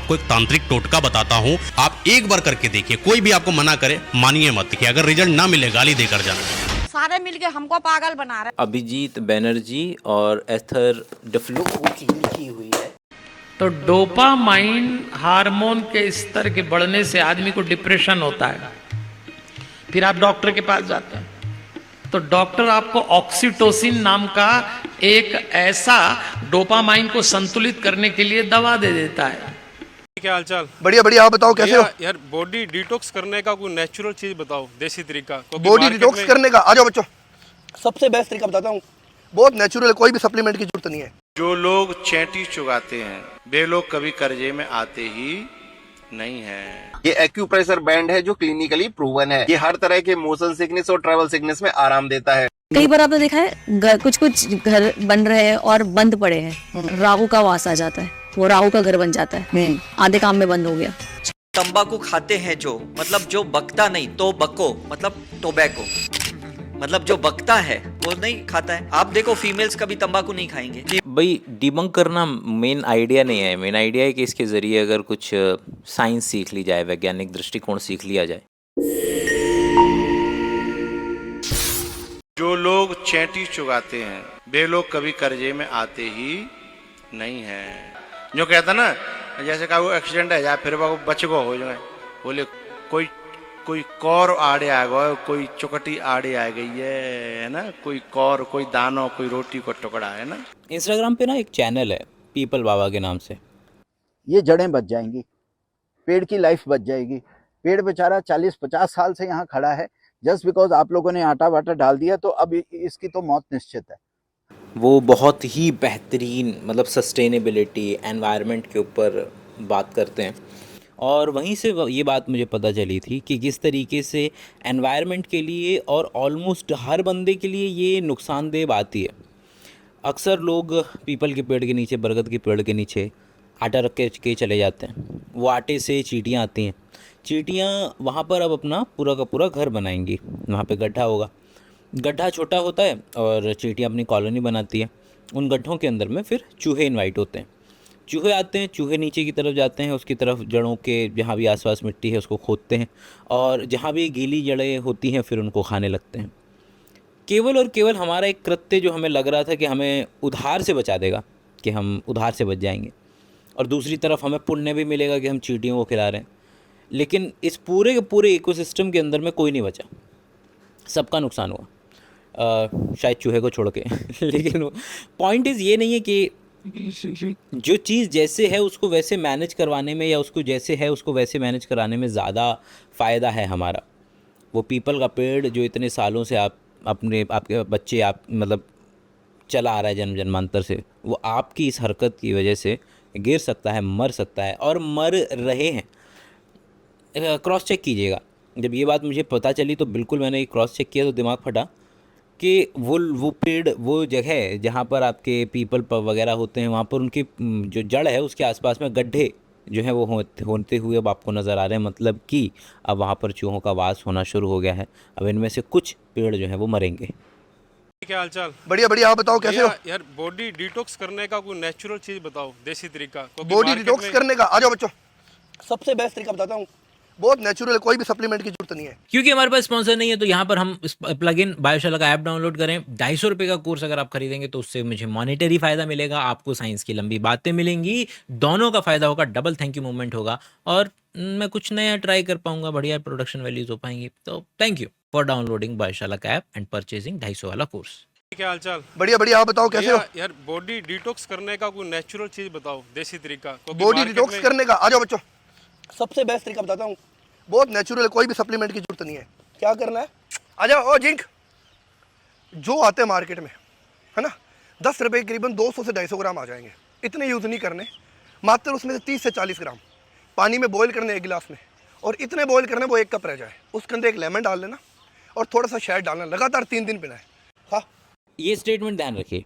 आपको एक तांत्रिक टोटका बताता हूँ, आप एक बार करके देखिए, कोई भी आपको मना करे मानिए मत, कि अगर रिजल्ट ना मिले गाली देकर जाना। सारे मिलके हमको पागल बना रहे। अभिजीत बैनर्जी और एस्थर डफलो की लिखी हुई है। तो डोपामाइन हार्मोन के स्तर के बढ़ने से आदमी को डिप्रेशन होता है। फिर आप डॉक्टर के पास जाते हैं तो डॉक्टर आपको ऑक्सीटोसिन नाम का एक ऐसा डोपामाइन को संतुलित करने के लिए दवा दे देता है। क्या हालचाल? बढ़िया बढ़िया, आप बताओ कैसे हो? यार बॉडी डिटॉक्स करने का कोई नेचुरल चीज बताओ, देसी तरीका। बॉडी डिटॉक्स करने का आ जाओ बच्चों, सबसे बेस्ट तरीका बताता हूँ, बहुत नेचुरल है, कोई भी सप्लीमेंट की जरूरत नहीं है। जो लोग चैंटी चुगाते हैं वे लोग कभी कर्जे में आते ही नहीं हैं। ये एक्यूप्रेशर बैंड है जो क्लिनिकली प्रूवन है। ये हर तरह के मोशन सिकनेस और ट्रैवल सिकनेस में आराम देता है। कई बार आपने देखा है कुछ घर बन रहे हैं और बंद पड़े हैं, राहु का वास आ जाता है, वो राहु का घर बन जाता है, आधे काम में बंद हो गया। तंबाकू खाते हैं जो, मतलब जो बकता नहीं तो बको, मतलब टोबैको, मतलब जो बकता है वो नहीं खाता है। आप देखो फीमेल्स कभी तंबाकू नहीं खाएंगे। भाई डिबंक करना मेन आइडिया नहीं है, मेन आइडिया है कि इसके ज़रिए अगर कुछ साइंस सीख ली जाए, वैज्ञानिक दृष्टिकोण सीख लिया जाए। जो लोग चैंटी चुगाते हैं वे लोग कभी कर्जे में आते ही नहीं हैं। जो कहता ना, जैसे का वो एक्सीडेंट है जाए फिर वो बच गो हो जाए, बोले कोई कौर आड़े आ गए, कोई चौकटी आड़े आ गई है ना, कोई कौर, कोई दानो, कोई रोटी को टुकड़ा, है ना। इंस्टाग्राम पे ना एक चैनल है पीपल बाबा के नाम से। ये जड़ें बच जाएंगी, पेड़ की लाइफ बच जाएगी। पेड़ बेचारा 40-50 साल से यहाँ खड़ा है, जस्ट बिकॉज आप लोगों ने आटा वाटा डाल दिया तो अब इसकी तो मौत निश्चित है। वो बहुत ही बेहतरीन, मतलब सस्टेनेबिलिटी, एनवायरनमेंट के ऊपर बात करते हैं। और वहीं से ये बात मुझे पता चली थी कि किस तरीके से एनवायरनमेंट के लिए और ऑलमोस्ट हर बंदे के लिए ये नुकसानदेह बात ही है। अक्सर लोग पीपल के पेड़ के नीचे, बरगद के पेड़ के नीचे आटा रख के चले जाते हैं। वो आटे से चींटियाँ आती हैं, चींटियाँ वहाँ पर अब अपना पूरा का पूरा घर बनाएंगी। वहाँ पे गड्ढा होगा, गड्ढा छोटा होता है और चींटियाँ अपनी कॉलोनी बनाती है। उन गड्ढों के अंदर में फिर चूहे इनवाइट होते हैं। चूहे आते हैं, चूहे नीचे की तरफ जाते हैं, उसकी तरफ जड़ों के जहाँ भी आसपास मिट्टी है उसको खोदते हैं और जहाँ भी गीली जड़ें होती हैं फिर उनको खाने लगते हैं। केवल और केवल हमारा एक कृत्य जो हमें लग रहा था कि हमें उधार से बचा देगा, कि हम उधार से बच जाएंगे, और दूसरी तरफ हमें पुण्य भी मिलेगा कि हम चींटियों को खिला रहे हैं। लेकिन इस पूरे के पूरे इकोसिस्टम के अंदर में कोई नहीं बचा, सबका नुकसान हुआ, शायद चूहे को छोड़ के। लेकिन पॉइंट इज़ ये नहीं है कि जो चीज़ जैसे है उसको वैसे मैनेज करवाने में, या उसको जैसे है उसको वैसे मैनेज कराने में ज़्यादा फ़ायदा है हमारा। वो पीपल का पेड़ जो इतने सालों से आपके बच्चे मतलब चला आ रहा है जन्म जन्मांतर से, वो आपकी इस हरकत की वजह से गिर सकता है, मर सकता है, और मर रहे हैं। क्रॉस चेक कीजिएगा। जब ये बात मुझे पता चली तो बिल्कुल मैंने क्रॉस चेक किया तो दिमाग फटा कि वो पेड़, वो जगह जहाँ पर आपके पीपल वगैरह होते हैं, वहाँ पर उनकी जो जड़ है उसके आसपास में गड्ढे जो हैं वो होते हुए अब आपको नज़र आ रहे हैं। मतलब कि अब वहाँ पर चूहों का वास होना शुरू हो गया है। अब इनमें से कुछ पेड़ जो हैं वो मरेंगे। क्या हालचाल? बढ़िया बढ़िया, आप बताओ कैसे हो? यार बॉडी डिटॉक्स करने का कोई नेचुरल चीज बताओ, देसी तरीका। बॉडी डिटॉक्स करने का आ जाओ बच्चों, सबसे बेस्ट तरीका बताता हूँ, बहुत नेचुरल है, कोई भी सप्लीमेंट की जरूरत नहीं है। क्योंकि हमारे पास स्पॉन्सर नहीं है तो यहाँ पर हम प्लग इन बायोशाला का ऐप डाउनलोड करें। 250 रुपये का कोर्स अगर आप खरीदेंगे तो उससे मुझे मॉनेटरी फ़ायदा मिलेगा, आपको साइंस की लंबी बातें मिलेंगी, दोनों का फ़ायदा होगा, डबल थैंक यू मूवमेंट होगा, और मैं कुछ नया ट्राई कर पाऊंगा, बढ़िया प्रोडक्शन वैल्यूज हो पाएंगी। तो थैंक यू फॉर डाउनलोडिंग बायोशाला का ऐप एंड परचेजिंग 250 वाला कोर्स। क्या हालचाल? बढ़िया बढ़िया, आप बताओ कैसे हो? यार बॉडी डिटॉक्स करने का कोई नेचुरल चीज बताओ, देसी तरीका। बॉडी डिटॉक्स करने का आ जाओ बच्चों, सबसे बेस्ट तरीका बताता हूँ, बहुत नेचुरल है, कोई भी सप्लीमेंट की जरूरत नहीं है। क्या करना है, आ जाओ। ओ जिंक जो आते हैं मार्केट में, है ना, 10 रुपये करीबन 200 से 250 ग्राम आ जाएंगे। इतने यूज़ नहीं करने, मात्र उसमें से 30 से 40 ग्राम पानी में बॉईल करने, एक गिलास में, और इतने बॉईल करने वो 1 कप रह जाए, उसके अंदर एक लेमन डाल लेना और थोड़ा सा शहद डालना, लगातार 3 दिन पीना है। हाँ, ये स्टेटमेंट ध्यान रखिए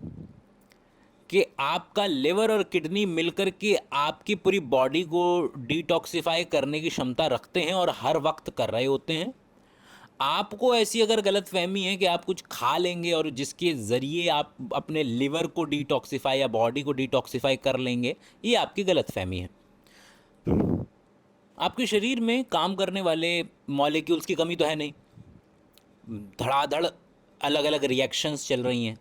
कि आपका लिवर और किडनी मिलकर के आपकी पूरी बॉडी को डिटॉक्सिफाई करने की क्षमता रखते हैं और हर वक्त कर रहे होते हैं। आपको ऐसी अगर गलतफहमी है कि आप कुछ खा लेंगे और जिसके ज़रिए आप अपने लिवर को डिटॉक्सिफाई या बॉडी को डिटॉक्सिफाई कर लेंगे, ये आपकी गलतफहमी है। आपके शरीर में काम करने वाले मॉलिक्यूल्स की कमी तो है नहीं, धड़ाधड़ अलग अलग रिएक्शंस चल रही हैं,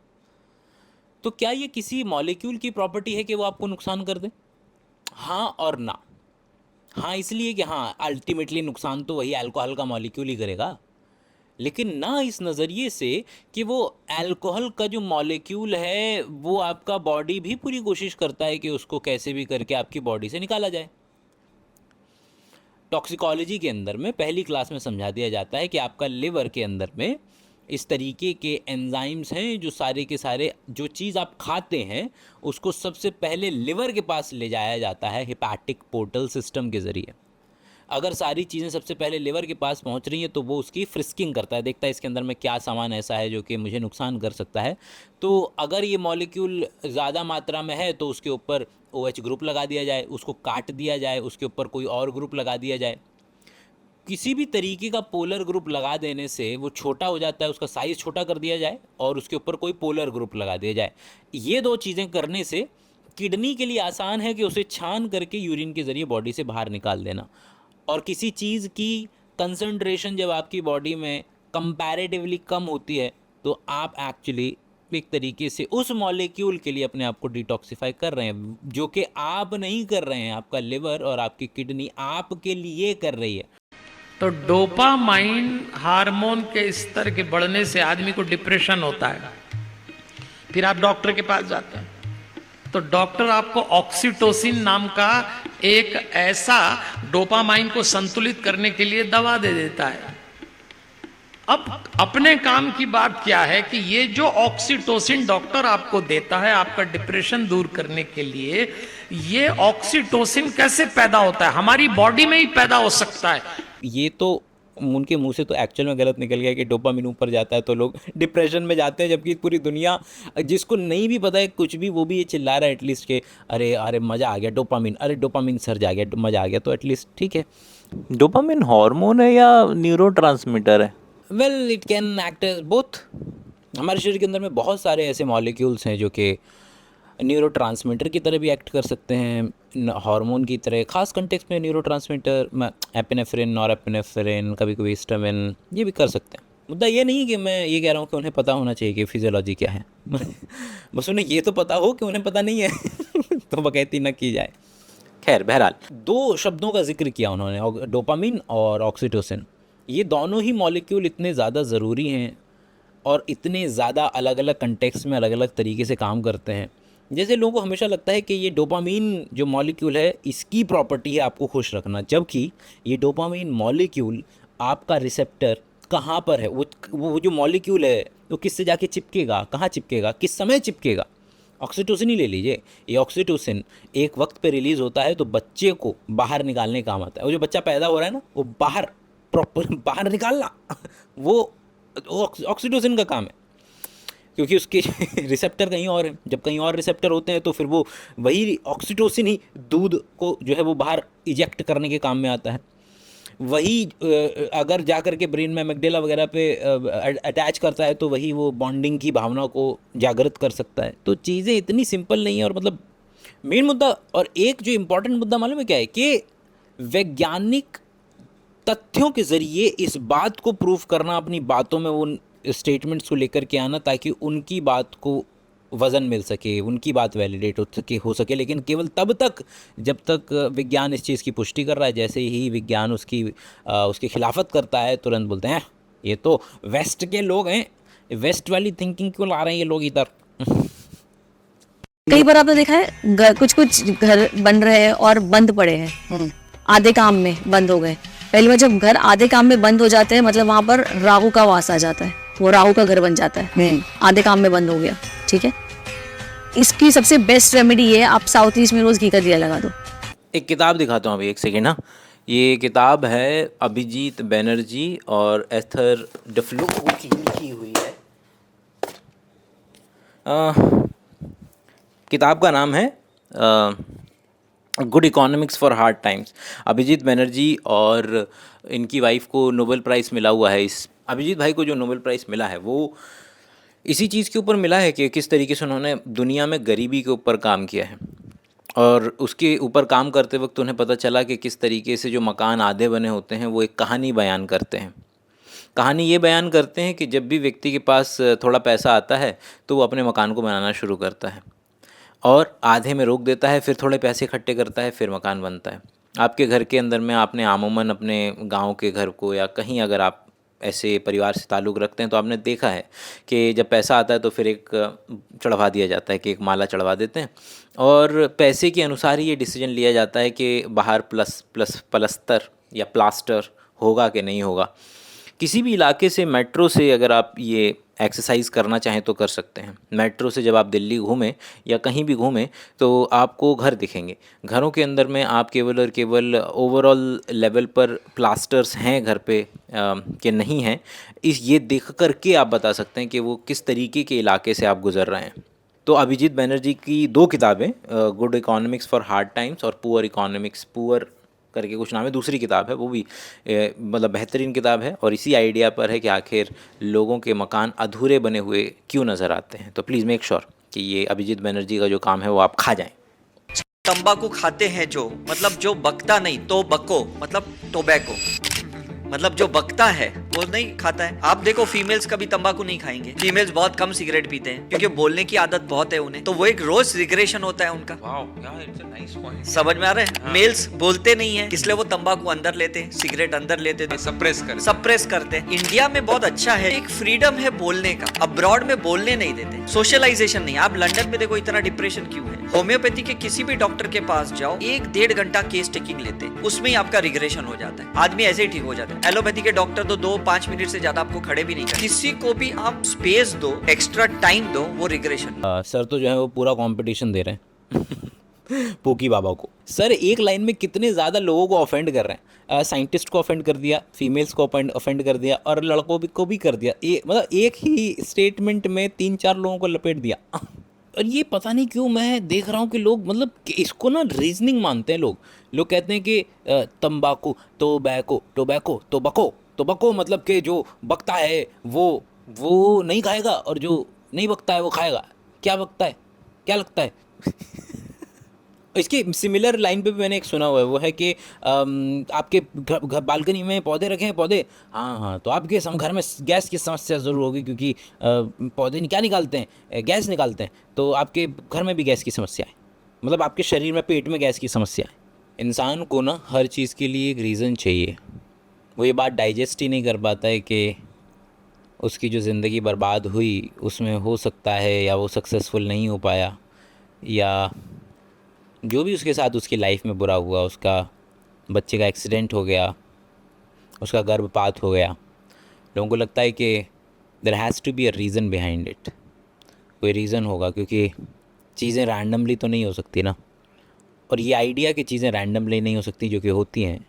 तो क्या ये किसी मॉलिक्यूल की प्रॉपर्टी है कि वो आपको नुकसान कर दे? हाँ और ना। हाँ इसलिए कि हाँ अल्टीमेटली नुकसान तो वही अल्कोहल का मॉलिक्यूल ही करेगा, लेकिन ना इस नज़रिए से कि वो अल्कोहल का जो मॉलिक्यूल है वो आपका बॉडी भी पूरी कोशिश करता है कि उसको कैसे भी करके आपकी बॉडी से निकाला जाए। टॉक्सिकोलॉजी के अंदर में पहली क्लास में समझा दिया जाता है कि आपका लिवर के अंदर में इस तरीके के एंजाइम्स हैं जो सारे के सारे जो चीज़ आप खाते हैं उसको सबसे पहले लिवर के पास ले जाया जाता है हेपाटिक पोर्टल सिस्टम के ज़रिए। अगर सारी चीज़ें सबसे पहले लिवर के पास पहुंच रही हैं तो वो उसकी फ्रिस्किंग करता है, देखता है इसके अंदर में क्या सामान ऐसा है जो कि मुझे नुकसान कर सकता है। तो अगर ये मॉलिक्यूल ज़्यादा मात्रा में है तो उसके ऊपर OH ग्रुप लगा दिया जाए, उसको काट दिया जाए, उसके ऊपर कोई और ग्रुप लगा दिया जाए। किसी भी तरीके का पोलर ग्रुप लगा देने से वो छोटा हो जाता है, उसका साइज़ छोटा कर दिया जाए और उसके ऊपर कोई पोलर ग्रुप लगा दिया जाए। ये दो चीज़ें करने से किडनी के लिए आसान है कि उसे छान करके यूरिन के ज़रिए बॉडी से बाहर निकाल देना। और किसी चीज़ की कंसंट्रेशन जब आपकी बॉडी में कंपैरेटिवली कम होती है तो आप एक्चुअली एक तरीके से उस मॉलिक्यूल के लिए अपने आप को डिटॉक्सिफाई कर रहे हैं, जो कि आप नहीं कर रहे हैं, आपका लिवर और आपकी किडनी आपके लिए कर रही है। तो डोपामाइन हार्मोन के स्तर के बढ़ने से आदमी को डिप्रेशन होता है। फिर आप डॉक्टर के पास जाते हैं तो डॉक्टर आपको ऑक्सीटोसिन नाम का एक ऐसा डोपामाइन को संतुलित करने के लिए दवा दे देता है। अब अपने काम की बात क्या है कि ये जो ऑक्सीटोसिन डॉक्टर आपको देता है आपका डिप्रेशन दूर करने के लिए, ये ऑक्सीटोसिन कैसे पैदा होता है? हमारी बॉडी में ही पैदा हो सकता है। ये तो उनके मुंह से तो एक्चुअल में गलत निकल गया कि डोपामिन ऊपर जाता है तो लोग डिप्रेशन में जाते हैं, जबकि पूरी दुनिया जिसको नहीं भी पता है कुछ भी वो भी ये चिल्ला रहा है एटलीस्ट कि अरे अरे मज़ा आ गया डोपामिन, अरे डोपामिन सर्ज आ गया, मज़ा आ गया, तो एटलीस्ट ठीक है। डोपामिन हार्मोन है या न्यूरोट्रांसमीटर है? Well it can act as both. हमारे शरीर के अंदर में बहुत सारे ऐसे मॉलिक्यूल्स हैं जो कि न्यूरोट्रांसमीटर की तरह भी एक्ट कर सकते हैं, हार्मोन की तरह। ख़ास कंटेक्स्ट में न्यूरोट्रांसमीटर एपिनेफ्रिन, नॉरएपिनेफ्रिन, कभी कभी हिस्टामिन, ये भी कर सकते हैं। मुद्दा ये नहीं कि मैं ये कह रहा हूँ कि उन्हें पता होना चाहिए कि फिजियोलॉजी क्या है बस उन्हें ये तो पता हो कि उन्हें पता नहीं है तो बकैती न की जाए। खैर बहरहाल दो शब्दों का जिक्र किया उन्होंने, डोपामिन और ऑक्सीटोसिन। ये दोनों ही मॉलिक्यूल इतने ज़्यादा ज़रूरी हैं और इतने ज़्यादा अलग अलग कंटेक्स्ट में अलग अलग तरीके से काम करते हैं। जैसे लोगों को हमेशा लगता है कि ये डोपामीन जो मॉलिक्यूल है इसकी प्रॉपर्टी है आपको खुश रखना, जबकि ये डोपामीन मॉलिक्यूल आपका रिसेप्टर कहाँ पर है, वो जो मॉलिक्यूल है वो किससे जाके चिपकेगा, कहाँ चिपकेगा, किस समय चिपकेगा। ऑक्सीटोसिन ही ले लीजिए, ये ऑक्सीटोसिन एक वक्त पे रिलीज़ होता है तो बच्चे को बाहर निकालने काम आता है। वो जो बच्चा पैदा हो रहा है ना, वो बाहर निकालना वो ऑक्सीटोसिन का काम है, क्योंकि उसके रिसेप्टर कहीं और हैं। जब कहीं और रिसेप्टर होते हैं तो फिर वो वही ऑक्सीटोसिन ही दूध को जो है वो बाहर इजेक्ट करने के काम में आता है। वही अगर जा कर के ब्रेन में मैगडेला वगैरह पे अटैच करता है तो वही वो बॉन्डिंग की भावना को जागृत कर सकता है। तो चीज़ें इतनी सिंपल नहीं है। और मतलब मेन मुद्दा और एक जो इम्पोर्टेंट मुद्दा मालूम है क्या है कि वैज्ञानिक तथ्यों के ज़रिए इस बात को प्रूफ करना, अपनी बातों में वो स्टेटमेंट्स को लेकर के आना ताकि उनकी बात को वज़न मिल सके, उनकी बात वैलिडेट हो सके, लेकिन केवल तब तक जब तक विज्ञान इस चीज़ की पुष्टि कर रहा है। जैसे ही विज्ञान उसकी खिलाफत करता है तुरंत बोलते हैं ये तो वेस्ट के लोग हैं, वेस्ट वाली थिंकिंग क्यों ला रहे हैं ये लोग इधर। कई बार आपने देखा है कुछ कुछ घर बन रहे हैं और बंद पड़े हैं, आधे काम में बंद हो गए। पहली बार जब घर आधे काम में बंद हो जाते हैं मतलब वहां पर राहु का वास आ जाता है, वो राहु का घर बन जाता है, आधे काम में बंद हो गया। ठीक है, इसकी सबसे बेस्ट रेमेडी ये है आप साउथ ईस्ट में रोज घी का दिया लगा दो। एक किताब दिखाता हूँ अभी, एक सेकेंड ना। ये किताब है अभिजीत बनर्जी और एस्थर डफ्लो की लिखी हुई है। किताब का नाम है Good Economics for Hard Times. Abhijit Banerjee और इनकी वाइफ को नोबेल प्राइज़ मिला हुआ है। इस अभिजीत भाई को जो नोबेल प्राइज़ मिला है वो इसी चीज़ के ऊपर मिला है कि किस तरीके से उन्होंने दुनिया में गरीबी के ऊपर काम किया है। और उसके ऊपर काम करते वक्त उन्हें पता चला कि किस तरीके से जो मकान आधे बने होते हैं वो एक कहानी बयान करते हैं। कहानी ये बयान करते हैं कि जब भी व्यक्ति के पास थोड़ा पैसा आता है तो वो अपने मकान को बनाना शुरू करता है और आधे में रोक देता है, फिर थोड़े पैसे इकट्ठे करता है, फिर मकान बनता है। आपके घर के अंदर में आपने आमूमन अपने गांव के घर को या कहीं अगर आप ऐसे परिवार से ताल्लुक़ रखते हैं तो आपने देखा है कि जब पैसा आता है तो फिर एक चढ़वा दिया जाता है कि एक माला चढ़वा देते हैं और पैसे के अनुसार ही ये डिसीजन लिया जाता है कि बाहर प्लस्तर या प्लास्टर होगा कि नहीं होगा। किसी भी इलाके से मेट्रो से अगर आप ये एक्सरसाइज करना चाहें तो कर सकते हैं। मेट्रो से जब आप दिल्ली घूमें या कहीं भी घूमें तो आपको घर दिखेंगे। घरों के अंदर में आप केवल और केवल ओवरऑल लेवल पर प्लास्टर्स हैं घर पे कि नहीं हैं, ये देख कर के आप बता सकते हैं कि वो किस तरीके के इलाके से आप गुज़र रहे हैं। तो अभिजीत बैनर्जी की 2 किताबें, good Economics for Hard times और पुअर इकोनॉमिक्स, पुअर करके कुछ नाम है, दूसरी किताब है वो भी मतलब बेहतरीन किताब है और इसी आइडिया पर है कि आखिर लोगों के मकान अधूरे बने हुए क्यों नज़र आते हैं। तो प्लीज़ मेक श्योर कि ये अभिजीत बैनर्जी का जो काम है वो आप खा जाएं। तंबाकू खाते हैं जो, मतलब जो बकता नहीं तो बको, मतलब टोबैको, मतलब जो बकता है वो नहीं खाता है। आप देखो फीमेल्स कभी तंबाकू नहीं खाएंगे, फीमेल्स बहुत कम सिगरेट पीते हैं क्योंकि बोलने की आदत बहुत है उन्हें, तो वो एक रोज रिग्रेशन होता है उनका। समझ में आ रहा है? मेल्स बोलते नहीं है इसलिए वो तंबाकू अंदर लेते हैं, सिगरेट अंदर लेते हैं, सप्रेस करते हैं। इंडिया में बहुत अच्छा है, एक फ्रीडम है बोलने का, अब्रॉड में बोलने नहीं देते, सोशलाइजेशन नहीं। आप लंदन में देखो इतना डिप्रेशन क्यों है। होम्योपैथी के किसी भी डॉक्टर के पास जाओ, 1-1.5 घंटा केस टेकिंग लेते हैं, उसमें ही आपका रिग्रेशन हो जाता है, आदमी ऐसे ही ठीक हो जाता है। एलोपैथी के डॉक्टर तो 2-5 मिनट से ज्यादा आपको खड़े भी नहीं कर, किसी को भी आप स्पेस दो, एक्स्ट्रा टाइम दो, वो रिग्रेशन। सर तो जो है वो पूरा कंपटीशन दे रहे हैं पोकी बाबा को। सर एक लाइन में कितने ज़्यादा लोगों को ऑफेंड कर रहे हैं। साइंटिस्ट को ऑफेंड कर दिया, फीमेल्स को ऑफेंड कर दिया और लड़कों को भी कर दिया। मतलब एक ही स्टेटमेंट में 3-4 लोगों को लपेट दिया। और ये पता नहीं क्यों मैं देख रहा हूँ कि लोग मतलब कि इसको ना रीजनिंग मानते हैं। लोग कहते हैं कि तंबाकू टोबैको मतलब कि जो बकता है वो नहीं खाएगा और जो नहीं बकता है वो खाएगा। क्या बकता है, क्या लगता है? इसके सिमिलर लाइन पे भी मैंने एक सुना हुआ है, वो है कि आपके घर बालकनी में पौधे रखे हैं, पौधे, हाँ तो आपके घर में गैस की समस्या ज़रूर होगी क्योंकि पौधे क्या निकालते हैं, गैस निकालते हैं, तो आपके घर में भी गैस की समस्या है, मतलब आपके शरीर में, पेट में गैस की समस्या है। इंसान को ना हर चीज़ के लिए एक रीज़न चाहिए। वो ये बात डाइजेस्ट ही नहीं कर पाता है कि उसकी जो ज़िंदगी बर्बाद हुई उसमें हो सकता है या वो सक्सेसफुल नहीं हो पाया या जो भी उसके साथ उसकी लाइफ में बुरा हुआ, उसका बच्चे का एक्सीडेंट हो गया, उसका गर्भपात हो गया। लोगों को लगता है कि there has to be a reason behind it, कोई रीज़न होगा क्योंकि चीज़ें रैंडमली तो नहीं हो सकती ना। और ये आइडिया कि चीज़ें रैंडमली नहीं हो सकती जो कि होती हैं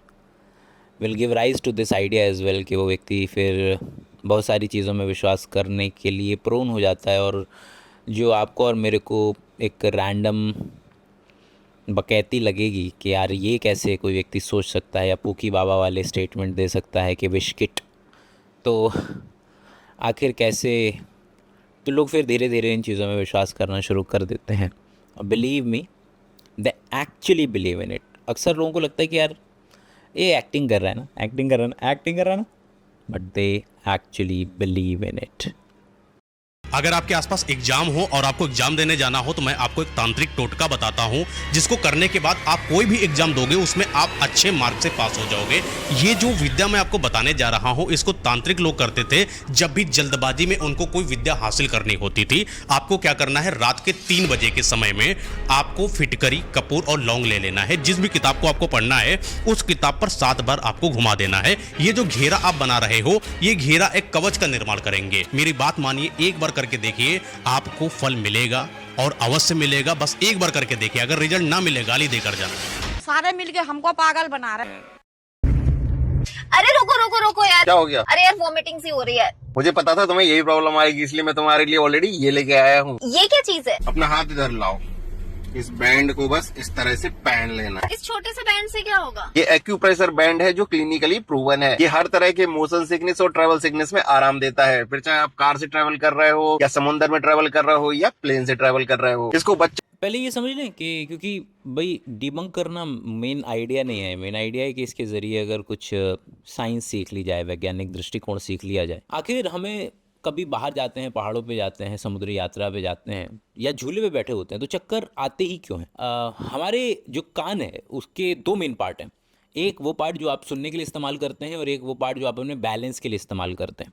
will give rise to this idea as well कि वो व्यक्ति फिर बहुत सारी चीज़ों में विश्वास करने के लिए प्रोन हो जाता है। और जो आपको और मेरे को एक रैंडम बकैती लगेगी कि यार ये कैसे कोई व्यक्ति सोच सकता है या पूकी बाबा वाले स्टेटमेंट दे सकता है कि विश किट, तो आखिर कैसे, तो लोग फिर धीरे धीरे इन चीज़ों में विश्वास करना शुरू कर देते हैं। और believe me, they actually believe in it. अक्सर लोगों को लगता है कि यार ये एक्टिंग कर रहा है ना, but they actually believe in it. अगर आपके आसपास एग्जाम हो और आपको एग्जाम देने जाना हो तो मैं आपको एक तांत्रिक टोटका बताता हूं जिसको करने के बाद आप कोई भी एग्जाम दोगे उसमें आप अच्छे मार्क से पास हो जाओगे। ये जो विद्या मैं आपको बताने जा रहा हूं इसको तांत्रिक लोग करते थे जब भी जल्दबाजी में उनको कोई विद्या हासिल करनी होती थी। आपको क्या करना है, रात के 3 बजे के समय में आपको फिटकरी, कपूर और लौंग ले लेना है। जिस भी किताब को आपको पढ़ना है उस किताब पर 7 बार आपको घुमा देना है। ये जो घेरा आप बना रहे हो ये घेरा एक कवच का निर्माण करेंगे। मेरी बात मानिए, एक बार करके देखिए, आपको फल मिलेगा और अवश्य मिलेगा। बस एक बार करके देखिए, अगर रिजल्ट ना मिले गाली देकर जाना। सारे मिलके हमको पागल बना रहे हैं। अरे रुको यार, क्या हो गया? अरे यार वॉमिटिंग सी हो रही है। मुझे पता था तुम्हें यही प्रॉब्लम आएगी, इसलिए मैं तुम्हारे लिए ऑलरेडी ये लेके आया हूँ। ये क्या चीज है? अपना हाथ इधर लाओ, इस बैंड को बस इस तरह से पहन लेना। इस छोटे से बैंड से क्या होगा? ये एक्यूप्रेशर बैंड है जो क्लिनिकली प्रूवन है। ये हर तरह के मोशन सिकनेस और ट्रैवल सिकनेस में आराम देता है। फिर चाहे आप कार से ट्रैवल कर रहे हो या समुद्र में ट्रैवल कर रहे हो या प्लेन से ट्रैवल कर रहे हो। इसको बच्चे पहले ये समझ लें कि क्योंकि भाई डिबंक करना मेन आइडिया नहीं है, मेन आइडिया है कि इसके ज़रिए अगर कुछ साइंस सीख ली जाए, वैज्ञानिक दृष्टिकोण सीख लिया जाए। आखिर हमें कभी बाहर जाते हैं, पहाड़ों पे जाते हैं, समुद्री यात्रा पे जाते हैं या झूले पे बैठे होते हैं तो चक्कर आते ही क्यों हैं? हमारे जो कान है उसके दो मेन पार्ट हैं। एक वो पार्ट जो आप सुनने के लिए इस्तेमाल करते हैं और एक वो पार्ट जो आप अपने बैलेंस के लिए इस्तेमाल करते हैं।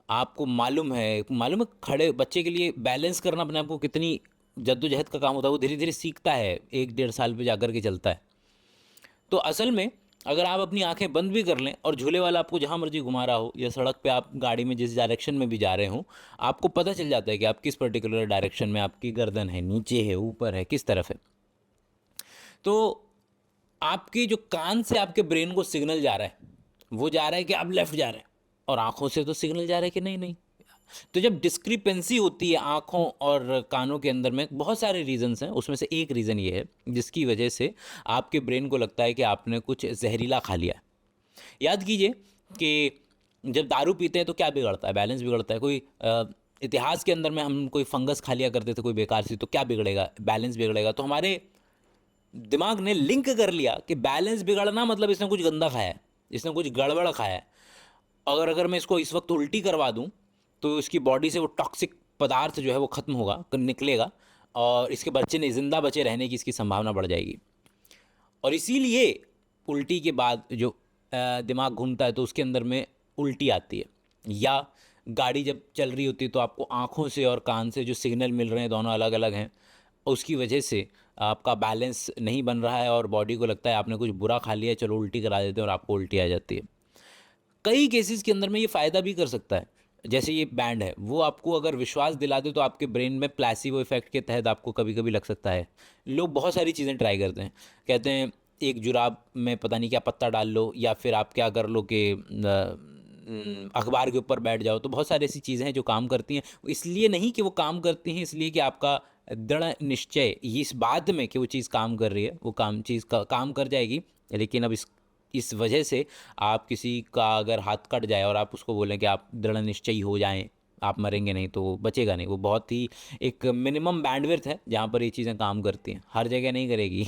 आपको मालूम है खड़े बच्चे के लिए बैलेंस करना अपने आप को कितनी जद्दोजहद का काम होता है। वो धीरे धीरे सीखता है, 1-1.5 साल पे जाकर के चलता है। तो असल में अगर आप अपनी आंखें बंद भी कर लें और झूले वाला आपको जहाँ मर्जी घुमा रहा हो या सड़क पे आप गाड़ी में जिस डायरेक्शन में भी जा रहे हो, आपको पता चल जाता है कि आप किस पर्टिकुलर डायरेक्शन में आपकी गर्दन है, नीचे है, ऊपर है, किस तरफ है। तो आपके जो कान से आपके ब्रेन को सिग्नल जा रहा है, वो जा रहा है कि आप लेफ्ट जा रहे हैं, और आंखों से तो सिग्नल जा रहा है कि नहीं नहीं। तो जब डिस्क्रिपेंसी होती है आँखों और कानों के अंदर में, बहुत सारे रीज़न्स हैं, उसमें से एक रीज़न ये है जिसकी वजह से आपके ब्रेन को लगता है कि आपने कुछ जहरीला खा लिया है। याद कीजिए कि जब दारू पीते हैं तो क्या बिगड़ता है? बैलेंस बिगड़ता है। कोई इतिहास के अंदर में हम कोई फंगस खा लिया करते थे कोई बेकार सी, तो क्या बिगड़ेगा? बैलेंस बिगड़ेगा। तो हमारे दिमाग ने लिंक कर लिया कि बैलेंस बिगड़ना मतलब इसने कुछ गंदा खाया है, इसने कुछ गड़बड़ खाया है। अगर मैं इसको इस वक्त उल्टी करवा दूँ तो इसकी बॉडी से वो टॉक्सिक पदार्थ जो है वो ख़त्म होगा, निकलेगा, और इसके बच्चे ने ज़िंदा बचे रहने की इसकी संभावना बढ़ जाएगी। और इसीलिए उल्टी के बाद जो दिमाग घूमता है तो उसके अंदर में उल्टी आती है। या गाड़ी जब चल रही होती है तो आपको आँखों से और कान से जो सिग्नल मिल रहे हैं दोनों अलग अलग हैं, उसकी वजह से आपका बैलेंस नहीं बन रहा है और बॉडी को लगता है आपने कुछ बुरा खा लिया, चलो उल्टी करा देते हैं, और आपको उल्टी आ जाती है। कई केसेस के अंदर में ये फ़ायदा भी कर सकता है। जैसे ये बैंड है, वो आपको अगर विश्वास दिला दे तो आपके ब्रेन में प्लेसिबो इफेक्ट के तहत आपको कभी कभी लग सकता है। लोग बहुत सारी चीज़ें ट्राई करते हैं, कहते हैं एक जुराब में पता नहीं क्या पत्ता डाल लो, या फिर आप क्या कर लो कि अखबार के ऊपर बैठ जाओ। तो बहुत सारी ऐसी चीज़ें हैं जो काम करती हैं। इसलिए नहीं कि वो काम करती हैं, इसलिए कि आपका दृढ़ निश्चय इस बात में कि वो चीज़ काम कर रही है, वो काम कर जाएगी। लेकिन अब इस वजह से आप किसी का अगर हाथ कट जाए और आप उसको बोलें कि आप दृढ़ निश्चयी हो जाएं, आप मरेंगे नहीं, तो वो बचेगा नहीं। वो बहुत ही एक मिनिमम बैंडविड्थ है जहाँ पर ये चीज़ें काम करती हैं, हर जगह नहीं करेगी।